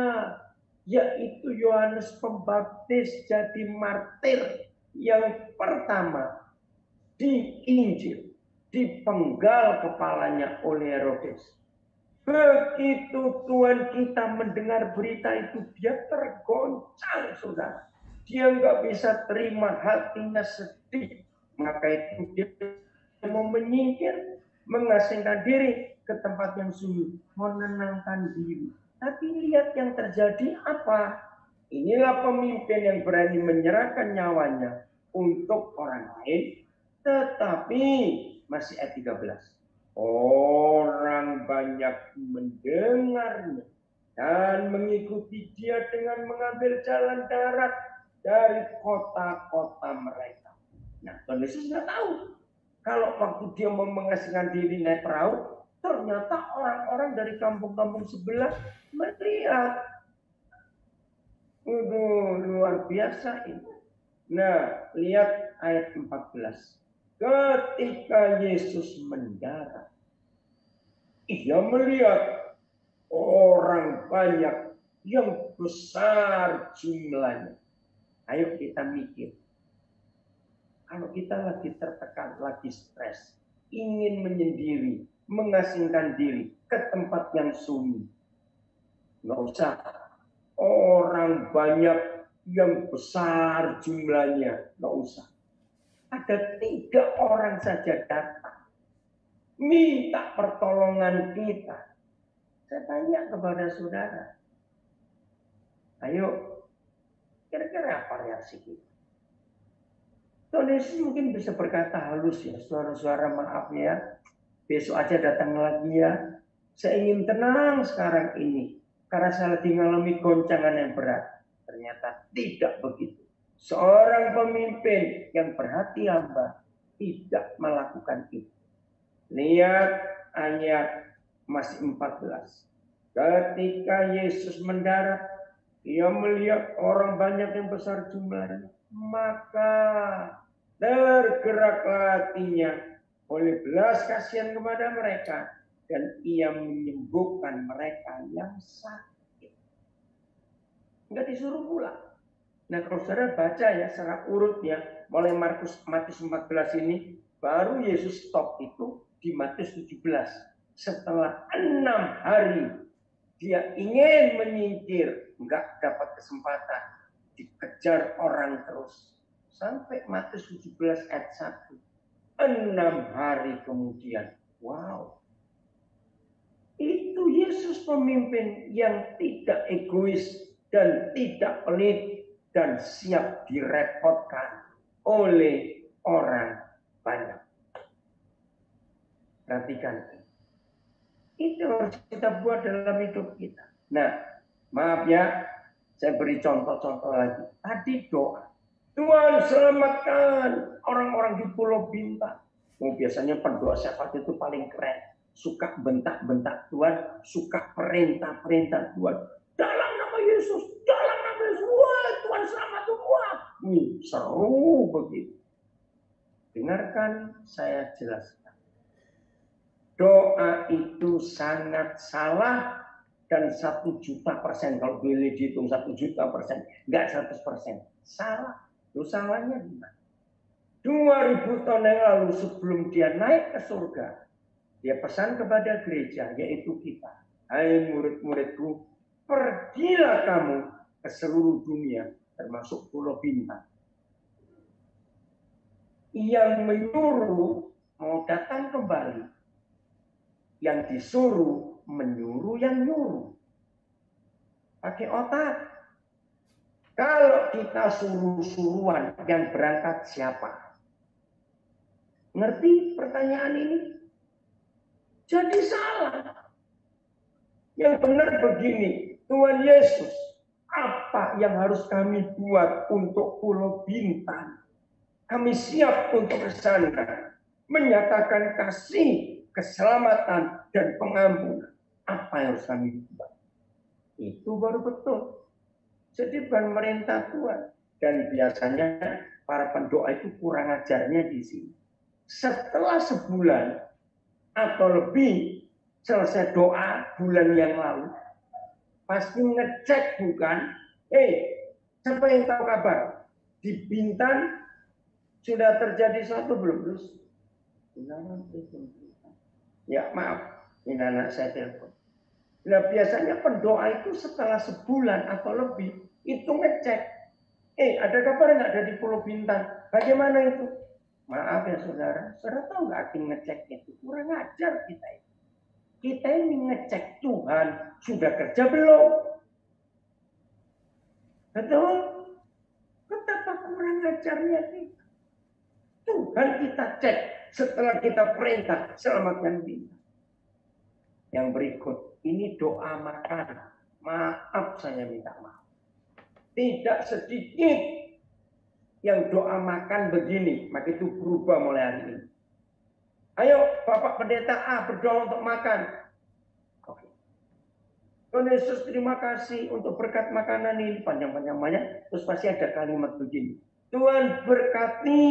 yaitu Yohanes Pembaptis jadi martir yang pertama diinjil, dipenggal kepalanya oleh Herodes. Begitu Tuhan kita mendengar berita itu, dia tergoncang, saudara. Dia nggak bisa terima, hatinya sedih. Maka itu dia mau menyingkir, mengasingkan diri ke tempat yang sunyi, menenangkan diri. Tapi lihat yang terjadi apa? Inilah pemimpin yang berani menyerahkan nyawanya untuk orang lain. Tetapi masih ayat 13. Orang banyak mendengarnya dan mengikuti dia dengan mengambil jalan darat dari kota-kota mereka. Nah, Tuhan Yesus nggak tahu kalau waktu dia mau mengasingkan diri naik perahu, ternyata orang-orang dari kampung-kampung sebelah melihat. Luar biasa ini. Nah, lihat ayat 14. Ketika Yesus mendarat, ia melihat orang banyak yang besar jumlahnya. Ayo kita mikir. Kalau kita lagi tertekan, lagi stres, ingin menyendiri, mengasingkan diri ke tempat yang sunyi. Nggak usah. Orang banyak yang besar jumlahnya. Nggak usah. Ada 3 orang saja datang. Minta pertolongan kita. Saya tanya kepada saudara. Ayo, kira-kira apa reaksi kita? Tuhan Yesus mungkin bisa berkata halus ya. Suara-suara maaf ya. Besok aja datang lagi ya. Saya ingin tenang sekarang ini. Karena saya lagi mengalami goncangan yang berat. Ternyata tidak begitu. Seorang pemimpin yang berhati hamba tidak melakukan itu. Lihat ayat masih 14. Ketika Yesus mendarat, ia melihat orang banyak yang besar jumlahnya. Maka tergeraklah hatinya oleh belas kasihan kepada mereka. Dan ia menyembuhkan mereka yang sakit. Enggak disuruh pulang. Nah, kalau saudara baca ya secara urut ya, mulai Matius 14 ini, baru Yesus stop itu di Matius 17. Setelah 6 hari dia ingin menyingkir, enggak dapat kesempatan, dikejar orang terus. Sampai Matius 17 ayat 1. 6 hari kemudian, wow. Itu Yesus pemimpin yang tidak egois dan tidak pelit dan siap direpotkan oleh orang banyak. Perhatikan. Itu harus kita buat dalam hidup kita. Nah, maaf ya, saya beri contoh-contoh lagi. Tadi doa. Tuhan selamatkan orang-orang di Pulau Bintang. Biasanya pendoa syafaat itu paling keren. Suka bentak-bentak Tuhan, suka perintah-perintah Tuhan. Dalam nama Yesus, dalam nama Yesus, wah Tuhan selamat semua. Seru begitu. Dengarkan saya jelaskan. Doa itu sangat salah dan 1.000.000% kalau boleh dihitung 1.000.000%, enggak 100%. Salah. Loh salahnya di mana? 2000 tahun yang lalu sebelum dia naik ke surga, dia pesan kepada gereja, yaitu kita. Hai murid-muridku, pergilah kamu ke seluruh dunia, termasuk Pulau Bintang. Yang menyuruh mau datang kembali. Yang disuruh menyuruh yang nyuruh. Pakai otak. Kalau kita suruh-suruhan, yang berangkat siapa? Ngerti pertanyaan ini? Jadi salah. Yang benar begini, Tuhan Yesus, apa yang harus kami buat untuk Pulau Bintan? Kami siap untuk ke sana, menyatakan kasih, keselamatan, dan pengampunan. Apa yang harus kami buat? Itu baru betul. Jadi bukan merintah Tuhan. Dan biasanya para pendoa itu kurang ajarnya di sini. Setelah sebulan atau lebih selesai doa bulan yang lalu, pasti ngecek bukan? Siapa yang tahu kabar? Di Bintan sudah terjadi sesuatu belum? Ya maaf, ini anak saya telepon. Nah biasanya pendoa itu setelah sebulan atau lebih itu ngecek. Ada kabar nggak dari Pulau Bintan? Bagaimana itu? Maaf ya saudara, saudara tahu nggak arti ngecek itu? Kurang ajar kita ini. Kita ini ngecek Tuhan sudah kerja belum? Betul? Betapa kurang ajarnya kita. Tuhan kita cek setelah kita perintah selamatkan kita. Yang berikut, ini doa makan. Maaf saya minta maaf. Tidak sedikit yang doa makan begini, maka itu berubah mulai hari ini. Ayo Bapak Pendeta A berdoa untuk makan. Oke. Tuhan Yesus terima kasih untuk berkat makanan ini. Panjang-panjang banyak. Terus pasti ada kalimat begini. Tuhan berkati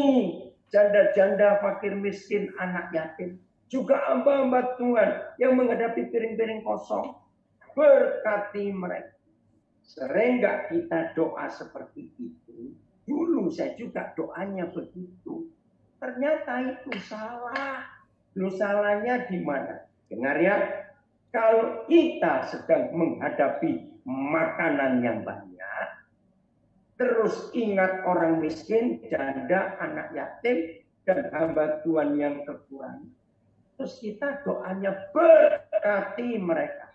janda-janda, fakir miskin, anak yatim. Juga hamba-hamba Tuhan yang menghadapi piring-piring kosong. Berkati mereka. Sering nggak kita doa seperti itu? Dulu saya juga doanya begitu. Ternyata itu salah. Lu salahnya di mana? Dengar ya. Kalau kita sedang menghadapi makanan yang banyak, terus ingat orang miskin, janda, anak yatim, dan hamba Tuhan yang kekurangan. Terus kita doanya berkati mereka.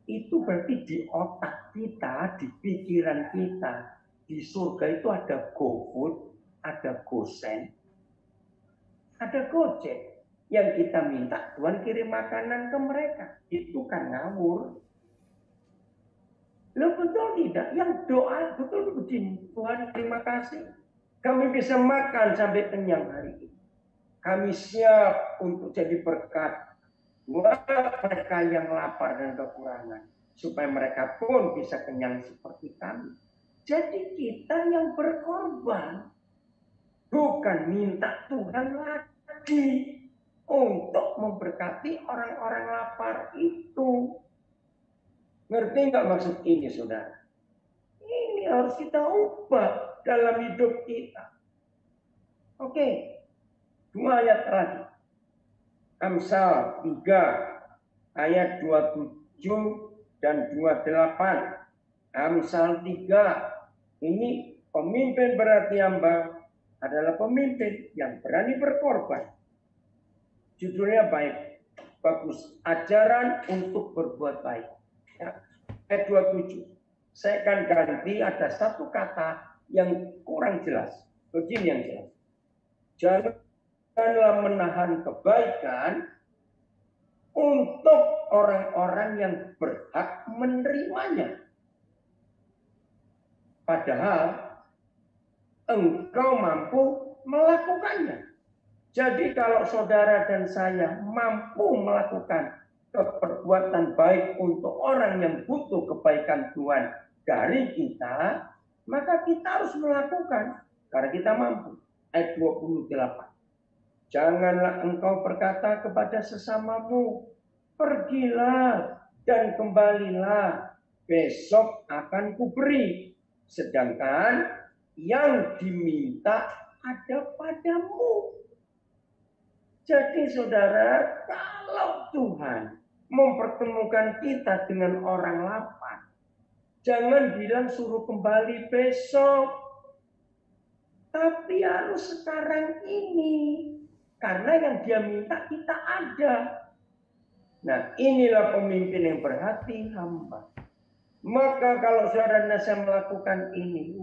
Itu berarti di otak kita, di pikiran kita, di surga itu ada GoFood, ada GoSend, ada Gojek. Yang kita minta Tuhan kirim makanan ke mereka. Itu kan ngawur. Lo betul tidak? Yang doa betul begini. Tuhan terima kasih. Kami bisa makan sampai kenyang hari ini. Kami siap untuk jadi berkat buat mereka yang lapar dan kekurangan. Supaya mereka pun bisa kenyang seperti kami. Jadi kita yang berkorban. Bukan minta Tuhan lagi untuk memberkati orang-orang lapar itu. Ngerti nggak maksud ini, saudara? Ini harus kita ubah dalam hidup kita. Oke, 2 ayat lagi. Amsal 3 ayat 27 dan 28. Amsal 3. Ini pemimpin berarti hamba adalah pemimpin yang berani berkorban. Judulnya baik. Bagus. Ajaran untuk berbuat baik. Ya. Ayat 27. Saya akan ganti ada satu kata yang kurang jelas. Begini yang jelas. Janganlah menahan kebaikan untuk orang-orang yang berhak menerimanya. Padahal engkau mampu melakukannya. Jadi kalau saudara dan saya mampu melakukan perbuatan baik untuk orang yang butuh kebaikan Tuhan dari kita, maka kita harus melakukan karena kita mampu. Ayat 28. Janganlah engkau berkata kepada sesamamu, pergilah dan kembalilah, besok akan kuberi. Sedangkan yang diminta ada padamu. Jadi saudara, kalau Tuhan mempertemukan kita dengan orang lapar, jangan bilang suruh kembali besok. Tapi harus sekarang ini. Karena yang dia minta kita ada. Nah inilah pemimpin yang berhati hamba. Maka kalau saudara dan saya melakukan ini,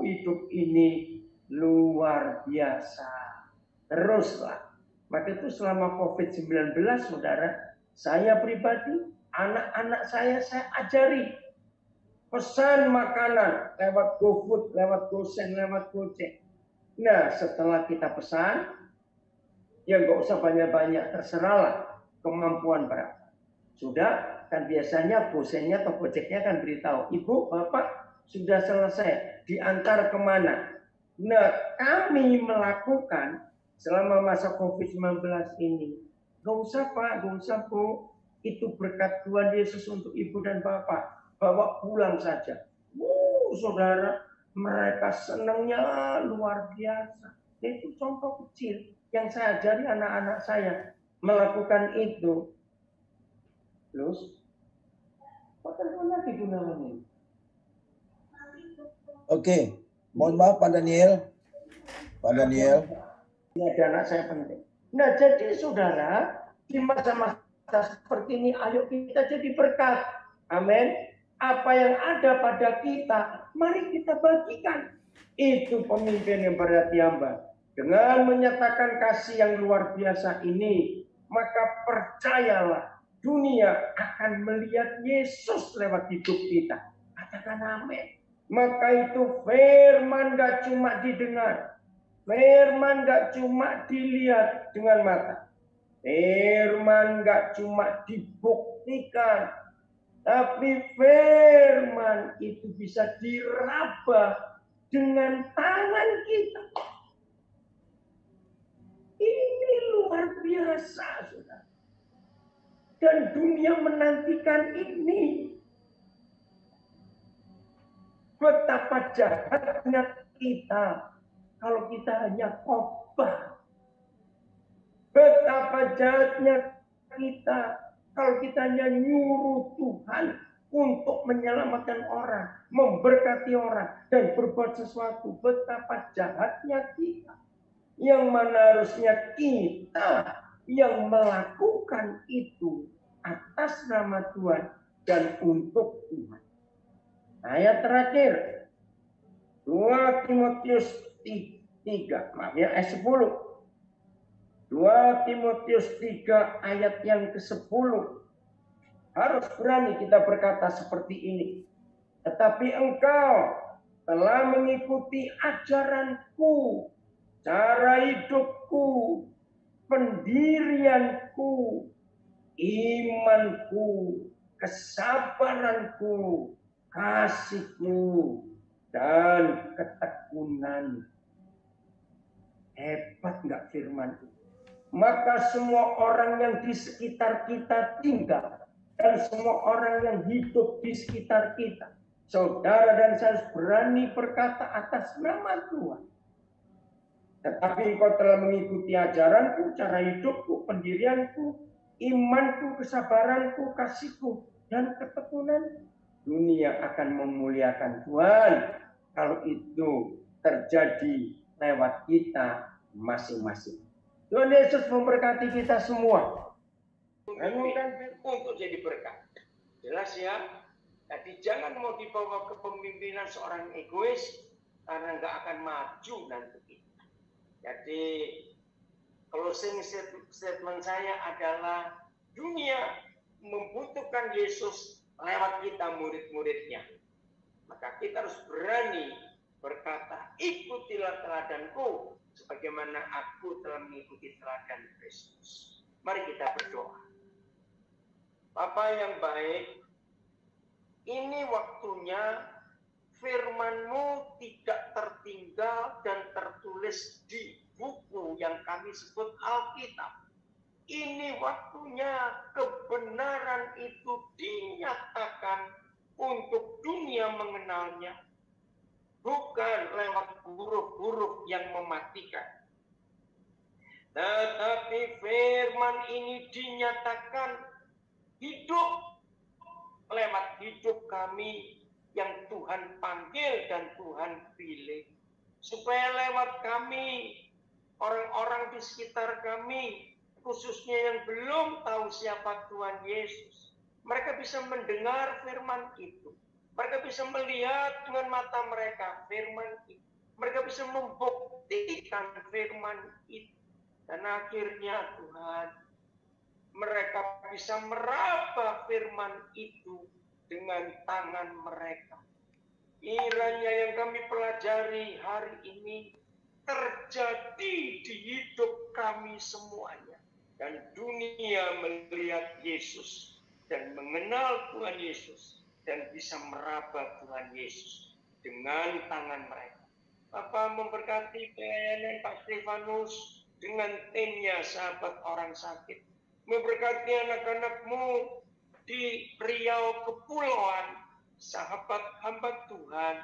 hidup ini luar biasa. Teruslah. Maka itu selama COVID-19, saudara, saya pribadi, anak-anak saya ajari pesan makanan lewat GoFood, lewat GoSend, lewat Gojek. Nah, setelah kita pesan, ya nggak usah banyak-banyak, terserahlah kemampuan berapa. Sudah, kan biasanya GoSend-nya atau Gojeknya kan beritahu, Ibu, Bapak sudah selesai, diantar kemana. Nah, kami melakukan selama masa COVID-19 ini, nggak usah Pak, nggak usah Bu, itu berkat Tuhan Yesus untuk Ibu dan Bapak. Bawa pulang saja. Saudara, mereka senangnya luar biasa. Itu contoh kecil yang saya ajari anak-anak saya melakukan itu. Terus, bagaimana lagi namanya? Oke, mohon maaf Pak Daniel. Pak Daniel. Ini ada anak saya penting. Nah, jadi saudara, di masa-masa seperti ini, ayo kita jadi berkat. Amin. Apa yang ada pada kita, mari kita bagikan. Itu pemimpin yang berhati hamba. Dengan menyatakan kasih yang luar biasa ini, maka percayalah, dunia akan melihat Yesus lewat hidup kita. Katakan amin. Maka itu firman gak cuma didengar. Firman gak cuma dilihat dengan mata. Firman gak cuma dibuktikan. Tapi firman itu bisa diraba dengan tangan kita. Ini luar biasa, saudara. Dan dunia menantikan ini. Betapa jahatnya kita kalau kita hanya khotbah. Betapa jahatnya kita kalau kita hanya nyuruh Tuhan untuk menyelamatkan orang, memberkati orang, dan berbuat sesuatu. Betapa jahatnya kita. Yang mana harusnya kita yang melakukan itu atas nama Tuhan dan untuk Tuhan. Ayat terakhir, 2 Timotius 3, maaf ya, ayat 10. 2 Timotius 3 ayat yang ke-10. Harus berani kita berkata seperti ini. Tetapi engkau telah mengikuti ajaranku, cara hidupku, pendirianku, imanku, kesabaranku, kasihku, dan ketekunan. Hebat nggak firman itu? Maka semua orang yang di sekitar kita tinggal, dan semua orang yang hidup di sekitar kita, saudara dan saya berani berkata atas nama Tuhan. Tetapi engkau telah mengikuti ajaranku, cara hidupku, pendirianku, imanku, kesabaranku, kasihku, dan ketekunan. Dunia akan memuliakan Tuhan kalau itu terjadi lewat kita masing-masing. Tuhan Yesus memberkati kita semua. Untuk jadi berkat. Jelas ya. Jadi jangan mau dibawa ke pemimpinan seorang egois, karena nggak akan maju nanti. Jadi closing statement saya adalah dunia membutuhkan Yesus lewat kita murid-muridnya. Maka kita harus berani berkata, ikutilah teladanku sebagaimana aku telah mengikuti teladan Kristus. Mari kita berdoa. Bapa yang baik, ini waktunya firman-Mu tidak tertinggal dan tertulis di buku yang kami sebut Alkitab. Ini waktunya kebenaran itu dinyatakan untuk dunia mengenalnya. Bukan lewat huruf-huruf yang mematikan. Tetapi firman ini dinyatakan hidup lewat hidup kami yang Tuhan panggil dan Tuhan pilih. Supaya lewat kami, orang-orang di sekitar kami, khususnya yang belum tahu siapa Tuhan Yesus, mereka bisa mendengar firman itu. Mereka bisa melihat dengan mata mereka firman itu. Mereka bisa membuktikan firman itu. Dan akhirnya Tuhan, mereka bisa meraba firman itu dengan tangan mereka. Kiranya yang kami pelajari hari ini terjadi di hidup kami semuanya. Dan dunia melihat Yesus dan mengenal Tuhan Yesus dan bisa meraba Tuhan Yesus dengan tangan mereka. Bapak memberkati pelayanan Pak Stefanus dengan timnya sahabat orang sakit. Memberkati anak-anakmu di Riau Kepulauan, sahabat hamba Tuhan,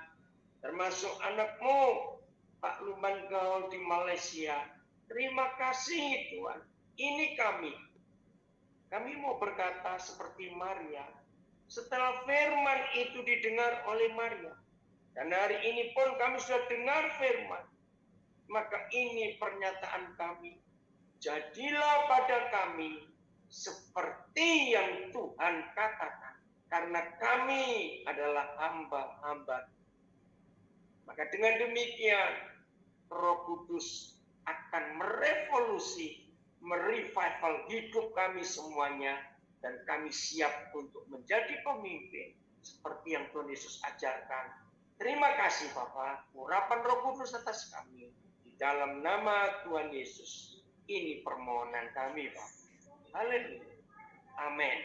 termasuk anakmu Pak Luman Gaul di Malaysia. Terima kasih Tuhan. Ini kami mau berkata seperti Maria. Setelah firman itu didengar oleh Maria, dan hari ini pun kami sudah dengar firman, maka ini pernyataan kami. Jadilah pada kami seperti yang Tuhan katakan, karena kami adalah hamba-hamba. Maka dengan demikian, Roh Kudus akan merevolusi, merevival hidup kami semuanya, dan kami siap untuk menjadi pemimpin seperti yang Tuhan Yesus ajarkan. Terima kasih Bapak, urapan Roh Kudus atas kami. Di dalam nama Tuhan Yesus, ini permohonan kami Bapak. Haleluya. Amin.